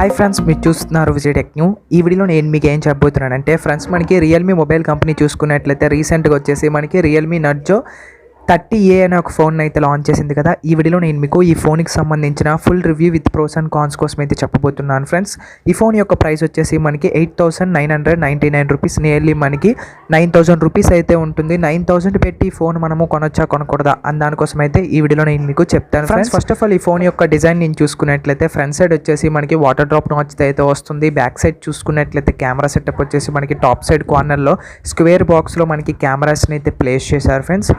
Hi friends, మీరు చూస్తున్నారు Vijay tech new. ఈ వీడియోలో నేను మీకు ఏం చెప్పబోతున్నానంటే ఫ్రెండ్స్, మనకి రియల్మీ మొబైల్ కంపెనీ చూసుకున్నట్లయితే రీసెంట్గా వచ్చేసి మనకి రియల్మీ నర్జో 30A అనే ఒక ఫోన్ అయితే లాంచ్ చేసింది కదా. ఈ వీడియోలో నేను మీకు ఈ ఫోన్కి సంబంధించిన full review with pros and cons కోసం అయితే చెప్పబోతున్నాను ఫ్రెండ్స్. ఈ ఫోన్ యొక్క ప్రైస్ వచ్చేసి మనకి 8,999 రూపీస్, నియర్లీ మనకి 9,000 రూపీస్ అయితే ఉంటుంది. 9,000 పెట్టి ఈ ఫోన్ మనము కొనొచ్చా కొనకూడదా అని దానికోసం అయితే ఈ వీడియోలో నేను మీకు చెప్తాను ఫ్రెండ్స్. ఫస్ట్ ఆఫ్ ఆల్ ఈ ఫోన్ యొక్క డిజైన్ నేను చూసుకున్నట్లయితే ఫ్రంట్ సైడ్ వచ్చేసి మనకి వాటర్ డ్రాప్ నాచ్ అయితే వస్తుంది. బ్యాక్ సైడ్ చూసుకున్నట్లయితే కెమెరా సెటప్ వచ్చేసి మనకి టాప్ సైడ్ కార్నర్లో స్క్వేర్ బాక్స్లో మనకి కెమెరాస్ని అయితే ప్లేస్ చేశారు ఫ్రెండ్స్.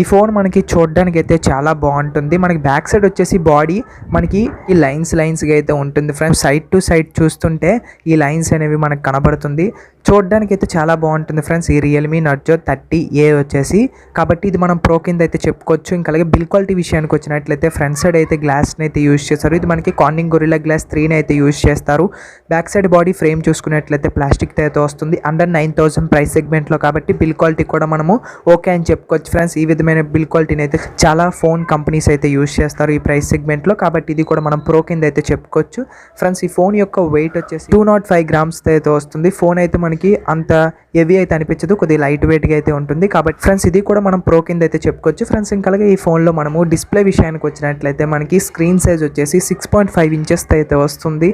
ఈ ఫోన్ మనకి చూడడానికి అయితే చాలా బాగుంటుంది. మనకి బ్యాక్ సైడ్ వచ్చేసి బాడీ మనకి ఈ లైన్స్గా అయితే ఉంటుంది ఫ్రెండ్స్. సైడ్ టు సైడ్ చూస్తుంటే ఈ లైన్స్ అనేవి మనకు కనబడుతుంది. చూడడానికి అయితే చాలా బాగుంటుంది ఫ్రెండ్స్ ఈ రియల్మీ నర్జో 30A వచ్చేసి. కాబట్టి ఇది మనం ప్రో కింద అయితే చెప్పుకోవచ్చు. ఇంకా అలాగే బిల్ క్వాలిటీ విషయానికి వచ్చినట్లయితే ఫ్రంట్ సైడ్ అయితే గ్లాస్ని అయితే యూజ్ చేస్తారు. ఇది మనకి కార్నింగ్ గొరిల్లా గ్లాస్ 3ని అయితే యూజ్ చేస్తారు. బ్యాక్ సైడ్ బాడీ ఫ్రేమ్ చూసుకున్నట్లయితే ప్లాస్టిక్ అయితే వస్తుంది. అండర్ 9,000 ప్రైస్ సెగ్మెంట్లో కాబట్టి బిల్ క్వాలిటీ కూడా మనము ఓకే అని చెప్పుకోవచ్చు ఫ్రెండ్స్. ఈ విధమైన బిల్ క్వాలిటీని అయితే చాలా ఫోన్ కంపెనీస్ అయితే యూజ్ చేస్తారు ఈ ప్రైస్ సెగ్మెంట్లో. కాబట్టి ఇది కూడా మనం ప్రో కింద అయితే చెప్పుకోవచ్చు ఫ్రెండ్స్. ఈ ఫోన్ యొక్క వెయిట్ వచ్చేసి 205 గ్రామ్స్ అయితే వస్తుంది. ఫోన్ అయితే మనకి అంత హెవీ అయితే అనిపించదు, కొద్దిగా లైట్ వెయిట్గా అయితే ఉంటుంది. కాబట్టి ఫ్రెండ్స్ ఇది కూడా మనం ప్రో కింద అయితే చెప్పుకోవచ్చు ఫ్రెండ్స్. ఇంకా అలాగే ఈ ఫోన్లో మనము డిస్ప్లే విషయానికి వచ్చినట్లయితే మనకి స్క్రీన్ సైజ్ వచ్చేసి 6.5 ఇంచెస్ అయితే వస్తుంది.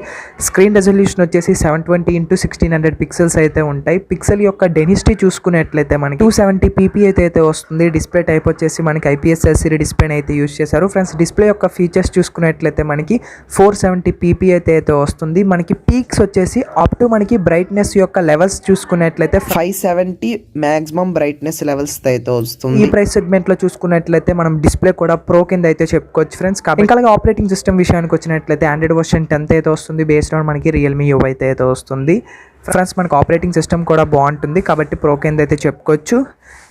స్క్రీన్ రెజల్యూషన్ వచ్చేసి 720x1600 పిక్సెల్స్ అయితే ఉంటాయి. పిక్సెల్ యొక్క డెన్సిటీ చూసుకున్నట్లయితే మనకి 270 ppi అయితే వస్తుంది. డిస్ప్లే టైప్ వచ్చేసి మనకి IPS LCD డిస్ప్లేని అయితే యూజ్ చేశారు ఫ్రెండ్స్. డిస్ప్లే యొక్క ఫీచర్స్ చూసుకున్నట్లయితే మనకి 470 ppi అయితే వస్తుంది. మనకి పీక్స్ వచ్చేసి అప్ టు మనకి బ్రైట్నెస్ యొక్క లెవెల్స్ చూసుకున్నట్లయితే 570 మాక్సిమం బ్రైట్నెస్ లెవెల్స్ అయితే వస్తుంది. ఈ ప్రైస్ సెగ్మెంట్ లో చూసుకున్నట్లయితే మనం డిస్ప్లే కూడా ప్రో కింద అయితే చెప్పుకోవచ్చు ఫ్రెండ్స్. ఇంకా అలాగే ఆపరేటింగ్ సిస్టమ్ విషయానికి వచ్చినట్లయితే ఆండ్రాయిడ్ వర్షన్ 10 అయితే వస్తుంది. బేస్డ్ ఆన్ మనకి రియల్మీ UI అయితే వస్తుంది ఫ్రెండ్స్. మనకు ఆపరేటింగ్ సిస్టమ్ కూడా బాగుంటుంది కాబట్టి ప్రో కింద అయితే చెప్పుకోవచ్చు.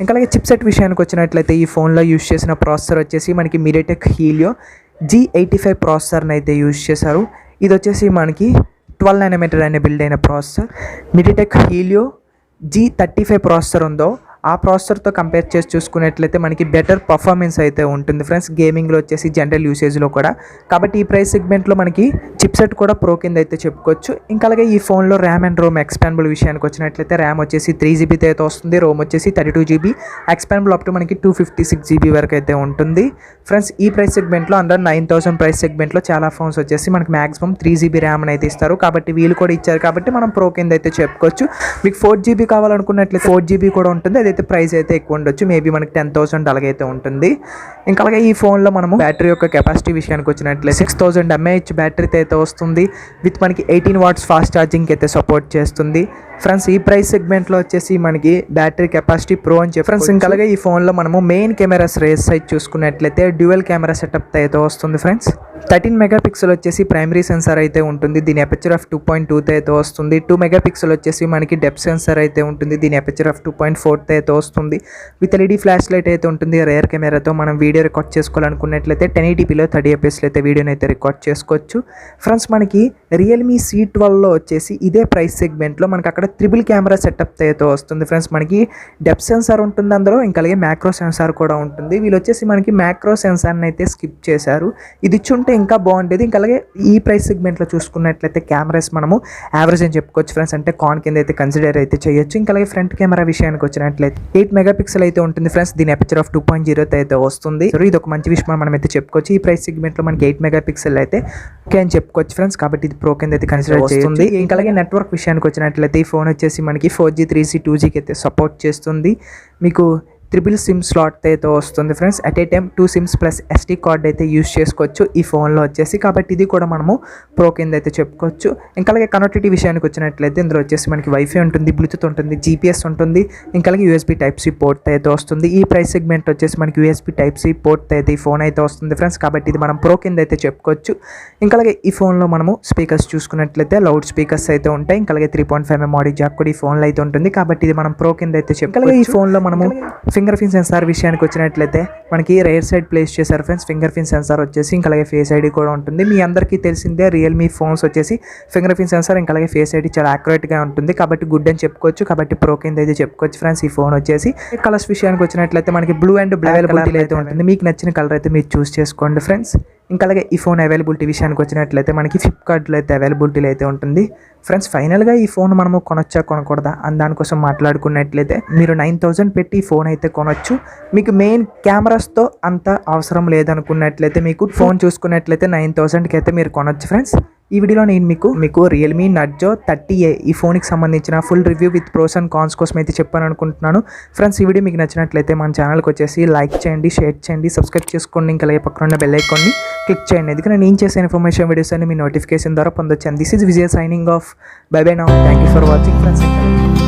ఇంకా అలాగే చిప్సెట్ విషయానికి వచ్చినట్లయితే ఈ ఫోన్లో యూజ్ చేసిన ప్రాసెసర్ వచ్చేసి మనకి MediaTek Helio G85 ప్రాసెసర్ని అయితే యూజ్ చేశారు. ఇది వచ్చేసి మనకి 12 nanometer అనే బిల్డ్ అయిన processor. MediaTek Helio G35 processor ఉందో ఆ ప్రాసెసర్తో కంపేర్ చేసి చూసుకున్నట్లయితే మనకి బెటర్ పర్ఫార్మెన్స్ అయితే ఉంటుంది ఫ్రెండ్స్, గేమింగ్లో వచ్చేసి జనరల్ యూసేజ్లో కూడా. కాబట్టి ఈ ప్రైస్ సెగ్మెంట్లో మనకి చిప్సెట్ కూడా ప్రో కింద అయితే చెప్పుకోవచ్చు. ఇంకా అలాగే ఈ ఫోన్లో ర్యామ్ అండ్ రోమ్ ఎక్స్పాండబుల్ విషయానికి వచ్చినట్లయితే ర్యామ్ వచ్చేసి 3GB అయితే వస్తుంది. రోమ్ వచ్చేసి 32GB, ఎక్స్పాండబుల్ అప్ టు మనకి 256GB వరకు అయితే ఉంటుంది ఫ్రెండ్స్. ఈ ప్రైస్ సెగ్మెంట్లో అండర్ 9,000 ప్రైస్ సెగ్మెంట్లో చాలా ఫోన్స్ వచ్చేసి మనకి మాక్సిమం 3GB ర్యామ్ అయితే ఇస్తారు. కాబట్టి వీళ్ళు కూడా ఇచ్చారు కాబట్టి మనం ప్రో కింద అయితే చెప్పుకోవచ్చు. మీకు 4GB కావాలనుకున్నట్లయితే 4GB కూడా ఉంటుంది. అదైతే ప్రైస్ అయితే ఎక్కువ ఉండొచ్చు, మేబీ మనకి 10,000 అలాగైతే ఉంటుంది. ఇంకా అలాగే ఈ ఫోన్లో మనము బ్యాటరీ యొక్క కెపాసిటీ విషయానికి వచ్చినట్లయితే 6000 mAh బ్యాటరీ అయితే వస్తుంది. విత్ మనకి 18 watts ఫాస్ట్ ఛార్జింగ్ అయితే సపోర్ట్ చేస్తుంది ఫ్రెండ్స్. ఈ ప్రైస్ సెగ్మెంట్లో వచ్చేసి మనకి బ్యాటరీ కెపాసిటీ ప్రో అని చెప్పి ఫ్రెండ్స్. ఇంకా అలాగే ఈ ఫోన్లో మనము మెయిన్ కెమెరాస్ రేస్ సైజ్ చూసుకున్నట్లయితే డ్యూయల్ కెమెరా సెటప్ అయితే వస్తుంది ఫ్రెండ్స్. 13 మెగాపిక్సెల్ వచ్చేసి ప్రైమరీ సెన్సార్ అయితే ఉంటుంది. దీని అపర్చర్ ఆఫ్ 2.2 అయితే వస్తుంది. 2 మెగాపిక్సెల్ వచ్చేసి మనకి డెప్త్ సెన్సార్ అయితే ఉంటుంది. దీని అపర్చర్ ఆఫ్ 2.4 అయితే వస్తుంది. విత్ LED ఫ్లాష్ లైట్ అయితే ఉంటుంది. రేర్ కెమెరాతో మనం వీడియో రికార్డ్ చేసుకోవాలనుకున్నట్లయితే 1080pలో 30 fps అయితే వీడియోని అయితే రికార్డ్ చేసుకోవచ్చు ఫ్రెండ్స్. మనకి రియల్మీ C12లో వచ్చేసి ఇదే ప్రైస్ సెగ్మెంట్లో మనకి అక్కడ ట్రిపుల్ కెమెరా సెటప్ అయితే వస్తుంది ఫ్రెండ్స్. మనకి డెప్త్ సెన్సార్ ఉంటుంది అందులో, ఇంకా అలాగే మ్యాక్రో సెన్సార్ కూడా ఉంటుంది. వీళ్ళు వచ్చేసి మనకి మ్యాక్రో సెన్సార్ని అయితే స్కిప్ చేశారు. ఇది ఇచ్చుంటే ఇంకా బాగుండేది. ఇంకా అలాగే ఈ ప్రైస్ సెగ్మెంట్లో చూసుకున్నట్లయితే కెమెరాస్ మనము యావరేజ్ అని చెప్పుకోవచ్చు ఫ్రెండ్స్, అంటే కాన్ కింద అయితే కన్సిడర్ అయితే చేయొచ్చు. ఇంకా అలాగే ఫ్రంట్ కెమెరా విషయానికి వచ్చినట్లయితే 8 మెగాపిక్సెల్ అయితే ఉంటుంది ఫ్రెండ్స్. దీని అపర్చర్ ఆఫ్ 2.0 అయితే వస్తుంది. సో ఇది ఒక మంచి విషయం మనం అయితే చెప్పుకోవచ్చు. ఈ ప్రైస్ సెగ్మెంట్లో మనకి 8 మెగాపిక్సెల్ అయితే ఓకే అని చెప్పుకోవచ్చు ఫ్రెండ్స్. కాబట్టి ఇది ప్రో కింద అయితే కన్సిడర్ చేస్తుంది. ఇంకా అలాగే నెట్వర్క్ విషయానికి వచ్చినట్లయితే ఈ ఫోన్ వచ్చేసి మనకి 4G 3G 2Gకి అయితే సపోర్ట్ చేస్తుంది. మీకు ట్రిపుల్ సిమ్ స్లాట్ అయితే వస్తుంది friends. At a time 2 SIMs plus SD card అయితే యూజ్ చేసుకోవచ్చు ఈ ఫోన్లో వచ్చేసి. కాబట్టి ఇది కూడా మనము ప్రో కింద అయితే చెప్పుకోవచ్చు. ఇంకా అలాగే కనెక్టివిటీ విషయానికి వచ్చినట్లయితే ఇందులో వచ్చేసి మనకి వైఫై ఉంటుంది, బ్లూటూత్ ఉంటుంది, GPS ఉంటుంది. ఇంకా అలాగే USB Type-C పోర్ట్ అయితే వస్తుంది. ఈ ప్రైస్ సెగ్మెంట్ వచ్చేసి మనకి USB Type-C పోర్ట్ అయితే ఈ ఫోన్ అయితే వస్తుంది ఫ్రెండ్స్. కాబట్టి ఇది మనం ప్రో కింద అయితే చెప్పుకోవచ్చు. ఇంకా అలాగే ఈ ఫోన్లో మనము స్పీకర్స్ చూసుకున్నట్లయితే లౌడ్ స్పీకర్స్ అయితే ఉంటాయి. ఇంకా అలాగే 3.5mm ఆడియో జాక్ కూడా ఈ ఫోన్లో అయితే ఉంటుంది. కాబట్టి ఇది మనం ప్రో కింద అయితే చెప్పుకోవచ్చు. ఈ ఫోన్లో మనము ఫింగర్ ప్రింట్ సెన్సార్ విషయానికి వచ్చినట్లయితే మనకి రైట్ సైడ్ ప్లేస్ చేశారు ఫ్రెండ్స్. ఫింగర్ ప్రింట్ సెన్సార్ వచ్చేసి ఇంకా అలాగే ఫేస్ ఐడి కూడా ఉంటుంది. మీ అందరికీ తెలిసిందే రియల్మీ ఫోన్స్ వచ్చేసి ఫింగర్ ప్రింట్ సెన్సార్ ఇంకా అలాగే ఫేస్ ఐడి చాలా యాక్యురేట్గా ఉంటుంది. కాబట్టి గుడ్ అని చెప్పుకోవచ్చు. కాబట్టి ప్రో కింద అయితే చెప్పుకోవచ్చు ఫ్రెండ్స్. ఈ ఫోన్ వచ్చేసి కలర్స్ విషయానికి వచ్చినట్లయితే మనకి బ్లూ అండ్ బ్లాక్ అవైలబిలిటీ అయితే ఉంటుంది. మీకు నచ్చిన కలర్ అయితే మీరు చూస్ చేసుకోండి ఫ్రెండ్స్. ఇంకా అలాగే ఈ ఫోన్ అవైలబిలిటీ విషయానికి వచ్చినట్లయితే మనకి ఫ్లిప్కార్ట్లో అయితే అవైలబిలిటీలో అయితే ఉంటుంది. ఫ్రెండ్స్ ఫైనల్గా ఈ ఫోన్ మనము కొనొచ్చా కొనకూడదా అని దానికోసం మాట్లాడుకున్నట్లయితే మీరు 9,000 పెట్టి ఈ ఫోన్ అయితే కొనొచ్చు. మీకు మెయిన్ కెమెరాస్తో అంత అవసరం లేదనుకున్నట్లయితే మీకు ఫోన్ చూసుకున్నట్లయితే 9,000కి అయితే మీరు కొనొచ్చు ఫ్రెండ్స్. ఈ వీడియోలో నేను మీకు రియల్మీ నర్జో 30A ఈ ఫోన్కి సంబంధించిన full review with pros and cons కోసం అయితే చెప్పాను అనుకుంటున్నాను. ఫ్రెండ్స్ ఈ వీడియో మీకు నచ్చినట్లయితే మన ఛానల్కి వచ్చేసి లైక్ చేయండి, షేర్ చేయండి, సబ్స్క్రైబ్ చేసుకోండి. ఇంకా అలాగే పక్కన ఉన్న బెల్ ఐకాన్ని క్లిక్ చేయండి. ఎందుకంటే నేను చేసే ఇన్ఫర్మేషన్ వీడియోస్ అన్ని మీ నోటిఫికేషన్ ద్వారా పొందొచ్చాను. This is Vijay signing off. Bye bye now. Thank you for watching friends.